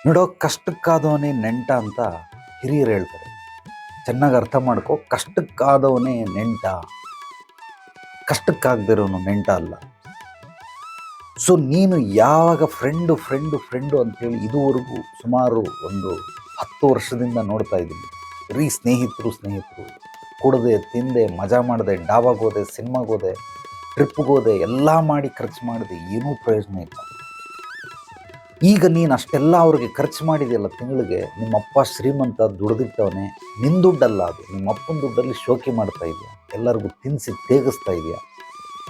ನೋಡೋ, ಕಷ್ಟಕ್ಕಾದವನೇ ನೆಂಟ ಅಂತ ಹಿರಿಯರು ಹೇಳ್ತಾರೆ. ಚೆನ್ನಾಗಿ ಅರ್ಥ ಮಾಡ್ಕೋ, ಕಷ್ಟಕ್ಕಾದವನೇ ನೆಂಟ, ಕಷ್ಟಕ್ಕಾಗದಿರೋನು ನೆಂಟ ಅಲ್ಲ. ಸೊ ನೀನು ಯಾವಾಗ ಫ್ರೆಂಡು ಅಂತೇಳಿ ಇದುವರೆಗೂ ಸುಮಾರು ಒಂದು 10 ವರ್ಷದಿಂದ ನೋಡ್ತಾ ಇದ್ದೀನಿ. ಸ್ನೇಹಿತರು ಕುಡದೆ ತಿಂದೆ ಮಜಾ ಮಾಡಿದೆ, ಡಾಬಾಗೋದೆ, ಸಿನಿಮಾಗೋದೆ, ಟ್ರಿಪ್ಗೋದೆ, ಎಲ್ಲ ಮಾಡಿ ಖರ್ಚು ಮಾಡಿದೆ, ಏನೂ ಪ್ರಯೋಜನ ಇಲ್ಲ. ಈಗ ನೀನು ಅಷ್ಟೆಲ್ಲ ಅವ್ರಿಗೆ ಖರ್ಚು ಮಾಡಿದೆಯಲ್ಲ, ತಿಂಗಳಿಗೆ ನಿಮ್ಮಪ್ಪ ಶ್ರೀಮಂತ ದುಡ್ದಿಟ್ಟವನೇ, ನಿನ್ನ ದುಡ್ಡಲ್ಲ ಅದು, ನಿಮ್ಮಪ್ಪನ ದುಡ್ಡಲ್ಲಿ ಶೋಕಿ ಮಾಡ್ತಾ ಇದೆಯಾ, ಎಲ್ಲರಿಗೂ ತಿನ್ನಿಸಿ ತೇಗಿಸ್ತಾ ಇದೆಯಾ,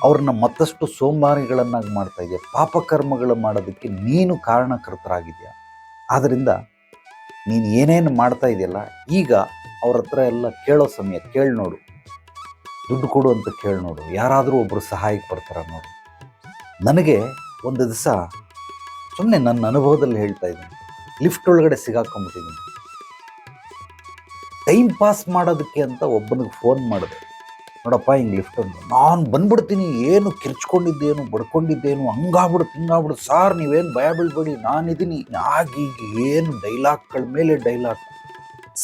ಅವ್ರನ್ನ ಮತ್ತಷ್ಟು ಸೋಂಬೇರಿಗಳನ್ನಾಗಿ ಮಾಡ್ತಾ ಇದೆಯಾ, ಪಾಪಕರ್ಮಗಳು ಮಾಡೋದಕ್ಕೆ ನೀನು ಕಾರಣಕರ್ತರಾಗಿದೆಯಾ. ಆದ್ದರಿಂದ ನೀನು ಏನೇನು ಮಾಡ್ತಾ ಇದೆಯಲ್ಲ, ಈಗ ಅವ್ರ ಹತ್ರ ಎಲ್ಲ ಕೇಳೋ ಸಮಯ. ಕೇಳಿ ನೋಡು, ದುಡ್ಡು ಕೊಡು ಅಂತ ಕೇಳಿ ನೋಡು, ಯಾರಾದರೂ ಒಬ್ಬರು ಸಹಾಯಕ್ಕೆ ಬರ್ತಾರ ನೋಡು. ನನಗೆ ಒಂದು ದಿವಸ, ಸುಮ್ಮನೆ ನನ್ನ ಅನುಭವದಲ್ಲಿ ಹೇಳ್ತಾ ಇದ್ದೀನಿ, ಲಿಫ್ಟ್ ಒಳಗಡೆ ಸಿಗಾಕೊಂಡ್ಬಿಟ್ಟಿದ್ದೀನಿ. ಟೈಮ್ ಪಾಸ್ ಮಾಡೋದಕ್ಕೆ ಅಂತ ಒಬ್ಬನಿಗೆ ಫೋನ್ ಮಾಡಿದೆ. ನೋಡಪ್ಪ, ಹಿಂಗೆ ಲಿಫ್ಟನ್ನು ನಾನು ಬಂದ್ಬಿಡ್ತೀನಿ, ಏನು ಕಿರ್ಚ್ಕೊಂಡಿದ್ದೇನು ಬಡ್ಕೊಂಡಿದ್ದೇನು, ಹಿಂಗಾಗ್ಬಿಡುತ್ತೆ ಸಾರ್, ನೀವೇನು ಭಯ ಬೀಳ್ಬೇಡಿ, ನಾನಿದ್ದೀನಿ, ಆಗೀಗ ಏನು ಡೈಲಾಗ್ಗಳ ಮೇಲೆ ಡೈಲಾಗ್.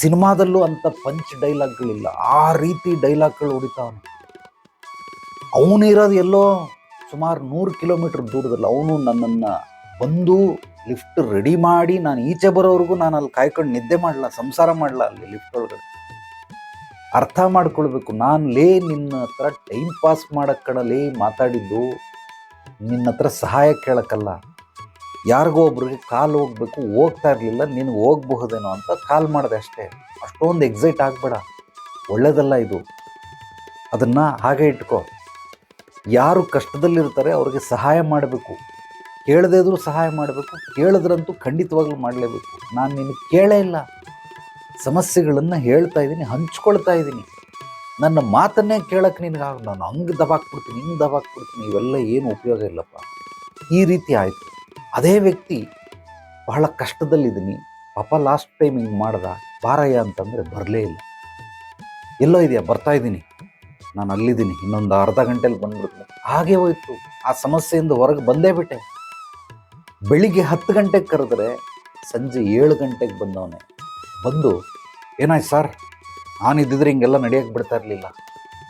ಸಿನಿಮಾದಲ್ಲೂ ಅಂಥ ಪಂಚ್ ಡೈಲಾಗ್ಗಳಿಲ್ಲ, ಆ ರೀತಿ ಡೈಲಾಗ್ಗಳು ಹೊಡಿತಾವನು. ಅವನಿರೋದು ಎಲ್ಲೋ ಸುಮಾರು 100 ಕಿಲೋಮೀಟರ್ ದೂರದಲ್ಲಿ. ಅವನು ನನ್ನನ್ನು ಬಂದು ಲಿಫ್ಟ್ ರೆಡಿ ಮಾಡಿ ನಾನು ಈಚೆ ಬರೋವರೆಗೂ ನಾನು ಅಲ್ಲಿ ಕಾಯ್ಕೊಂಡು ನಿದ್ದೆ ಮಾಡಲ್ಲ, ಸಂಸಾರ ಮಾಡಲ್ಲ ಅಲ್ಲಿ ಲಿಫ್ಟ್ ಒಳಗಡೆ. ಅರ್ಥ ಮಾಡ್ಕೊಳ್ಬೇಕು, ನಿನ್ನ ಹತ್ರ ಟೈಮ್ ಪಾಸ್ ಮಾಡೋಕ್ಕಡಲೇ ಮಾತಾಡಿದ್ದು, ನಿನ್ನ ಹತ್ರ ಸಹಾಯ ಕೇಳೋಕ್ಕಲ್ಲ. ಯಾರಿಗೋ ಒಬ್ರಿಗೆ ಕಾಲ್ ಹೋಗ್ಬೇಕು, ಹೋಗ್ತಾ ಇರಲಿಲ್ಲ, ನೀನು ಹೋಗಬಹುದೇನೋ ಅಂತ ಕಾಲ್ ಮಾಡಿದೆ ಅಷ್ಟೇ. ಅಷ್ಟೊಂದು ಎಕ್ಸೈಟ್ ಆಗಬೇಡ, ಒಳ್ಳೆಯದಲ್ಲ ಇದು. ಅದನ್ನು ಹಾಗೆ ಇಟ್ಕೋ. ಯಾರು ಕಷ್ಟದಲ್ಲಿರ್ತಾರೆ ಅವ್ರಿಗೆ ಸಹಾಯ ಮಾಡಬೇಕು, ಕೇಳದೇ ಇದ್ರೂ ಸಹಾಯ ಮಾಡಬೇಕು, ಕೇಳಿದ್ರಂತೂ ಖಂಡಿತವಾಗ್ಲೂ ಮಾಡಲೇಬೇಕು. ನಾನು ನಿನಗೆ ಕೇಳೇ ಇಲ್ಲ, ಸಮಸ್ಯೆಗಳನ್ನು ಹೇಳ್ತಾ ಇದ್ದೀನಿ, ಹಂಚ್ಕೊಳ್ತಾ ಇದ್ದೀನಿ. ನನ್ನ ಮಾತನ್ನೇ ಕೇಳೋಕ್ಕೆ ನಿನಗೆ ನಾನು ಹಂಗೆ ದಬಾಕ್ಬಿಡ್ತೀನಿ, ಹಿಂಗೆ ದಬಾಕ್ಬಿಡ್ತೀನಿ, ಇವೆಲ್ಲ ಏನು ಉಪಯೋಗ ಇಲ್ಲಪ್ಪ. ಈ ರೀತಿ ಆಯಿತು. ಅದೇ ವ್ಯಕ್ತಿ ಬಹಳ ಕಷ್ಟದಲ್ಲಿದ್ದೀನಿ, ಪಾಪ ಲಾಸ್ಟ್ ಟೈಮ್ ಹಿಂಗೆ ಮಾಡ್ದ, ಬಾರಯ್ಯ ಅಂತಂದರೆ ಬರಲೇ ಇಲ್ಲ. ಎಲ್ಲೋ ಇದೆಯಾ, ಬರ್ತಾಯಿದ್ದೀನಿ, ನಾನು ಅಲ್ಲಿದ್ದೀನಿ, ಇನ್ನೊಂದು ಅರ್ಧ ಗಂಟೆಯಲ್ಲಿ ಬಂದ್ಬಿಡ್ತೀನಿ. ಹಾಗೆ ಹೋಯ್ತು, ಆ ಸಮಸ್ಯೆಯಿಂದ ಹೊರಗೆ ಬಂದೇ ಬಿಟ್ಟೆ. ಬೆಳಿಗ್ಗೆ 10 ಗಂಟೆಗೆ ಕರೆದ್ರೆ ಸಂಜೆ 7 ಗಂಟೆಗೆ ಬಂದವನೇ. ಬಂದು, ಏನಾಯ್ತು ಸರ್, ನಾನಿದ್ದಿದ್ರೆ ಹಿಂಗೆಲ್ಲ ನಡೆಯೋಕ್ಕೆ ಬಿಡ್ತಾ ಇರಲಿಲ್ಲ,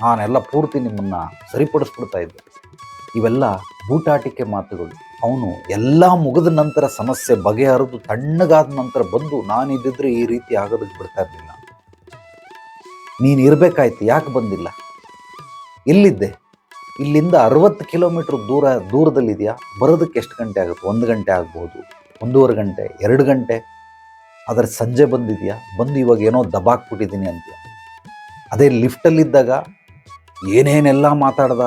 ನಾನೆಲ್ಲ ಪೂರ್ತಿ ನಿಮ್ಮನ್ನು ಸರಿಪಡಿಸ್ಬಿಡ್ತಾ ಇದ್ದೆ. ಇವೆಲ್ಲ ಬೂಟಾಟಿಕೆ ಮಾತುಗಳು. ಅವನು ಎಲ್ಲ ಮುಗಿದ ನಂತರ ಸಮಸ್ಯೆ ಬಗೆಹರಿದು ತಣ್ಣಗಾದ ನಂತರ ಬಂದು, ನಾನಿದ್ದಿದ್ರೆ ಈ ರೀತಿ ಆಗೋದಕ್ಕೆ ಬಿಡ್ತಾ ಇರಲಿಲ್ಲ, ನೀನು ಇರಬೇಕಾಯ್ತು, ಯಾಕೆ ಬಂದಿಲ್ಲ, ಎಲ್ಲಿದ್ದೆ, ಇಲ್ಲಿಂದ 60 ಕಿಲೋಮೀಟ್ರ್ ದೂರದಲ್ಲಿದೆಯಾ, ಬರೋದಕ್ಕೆ ಎಷ್ಟು ಗಂಟೆ ಆಗುತ್ತೆ, 1 ಗಂಟೆ ಆಗ್ಬೋದು, 1.5 ಗಂಟೆ, 2 ಗಂಟೆ, ಆದರೆ ಸಂಜೆ ಬಂದಿದೆಯಾ, ಬಂದು ಇವಾಗ ಏನೋ ದಬಾಕ್ಬಿಟ್ಟಿದ್ದೀನಿ ಅಂತೀಯ. ಅದೇ ಲಿಫ್ಟಲ್ಲಿದ್ದಾಗ ಏನೇನೆಲ್ಲ ಮಾತಾಡ್ದ,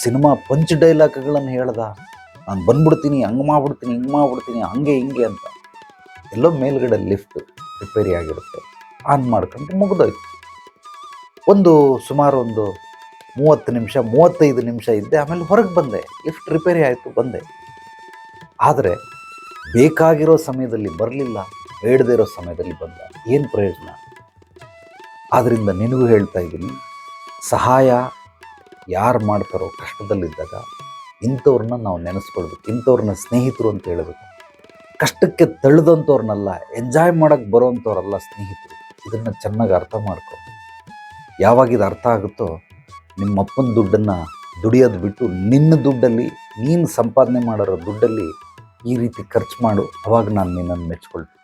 ಸಿನಿಮಾ ಪಂಚ್ ಡೈಲಾಗ್ಗಳನ್ನು ಹೇಳ್ದ, ನಾನು ಬಂದ್ಬಿಡ್ತೀನಿ, ಹಂಗೆ ಮಾಡ್ಬಿಡ್ತೀನಿ, ಹಿಂಗೆ ಮಾಡ್ಬಿಡ್ತೀನಿ, ಹಂಗೆ ಹಿಂಗೆ ಅಂತ. ಎಲ್ಲೋ ಮೇಲ್ಗಡೆ ಲಿಫ್ಟ್ ರಿಪೇರಿ ಆಗಿರುತ್ತೆ, ಆನ್ ಮಾಡ್ಕೊಂಡು ಮುಗಿದೋಯ್ತು. ಸುಮಾರು ಒಂದು 30 ನಿಮಿಷ 35 ನಿಮಿಷ ಇದ್ದೆ, ಆಮೇಲೆ ಹೊರಗೆ ಬಂದೆ, ಲಿಫ್ಟ್ ರಿಪೇರಿ ಆಯಿತು, ಬಂದೆ. ಆದರೆ ಬೇಕಾಗಿರೋ ಸಮಯದಲ್ಲಿ ಬರಲಿಲ್ಲ, ಬೇಡದೇ ಇರೋ ಸಮಯದಲ್ಲಿ ಬಂದ, ಏನು ಪ್ರಯೋಜನ? ಆದ್ದರಿಂದ ನಿನಗೂ ಹೇಳ್ತಾ ಇದ್ದೀನಿ, ಸಹಾಯ ಯಾರು ಮಾಡ್ತಾರೋ ಕಷ್ಟದಲ್ಲಿದ್ದಾಗ ಇಂಥವ್ರನ್ನ ನಾವು ನೆನೆಸ್ಕೊಳ್ಬೇಕು, ಇಂಥವ್ರನ್ನ ಸ್ನೇಹಿತರು ಅಂತ ಹೇಳಬೇಕು. ಕಷ್ಟಕ್ಕೆ ತಳ್ಳಿದಂಥವ್ರನ್ನಲ್ಲ, ಎಂಜಾಯ್ ಮಾಡೋಕ್ಕೆ ಬರೋವಂಥವ್ರಲ್ಲ ಸ್ನೇಹಿತರು. ಇದನ್ನು ಚೆನ್ನಾಗಿ ಅರ್ಥ ಮಾಡ್ಕೊ. ಯಾವಾಗ ಇದು ಅರ್ಥ ಆಗುತ್ತೋ, ನಿಮ್ಮಪ್ಪನ ದುಡ್ಡನ್ನು ದುಡಿಯೋದು ಬಿಟ್ಟು ನಿನ್ನ ದುಡ್ಡಲ್ಲಿ, ನೀನು ಸಂಪಾದನೆ ಮಾಡಿರೋ ದುಡ್ಡಲ್ಲಿ ಈ ರೀತಿ ಖರ್ಚು ಮಾಡು, ಅವಾಗ ನಾನು ನಿನ್ನನ್ನು ಮೆಚ್ಕೊಳ್ತೀನಿ.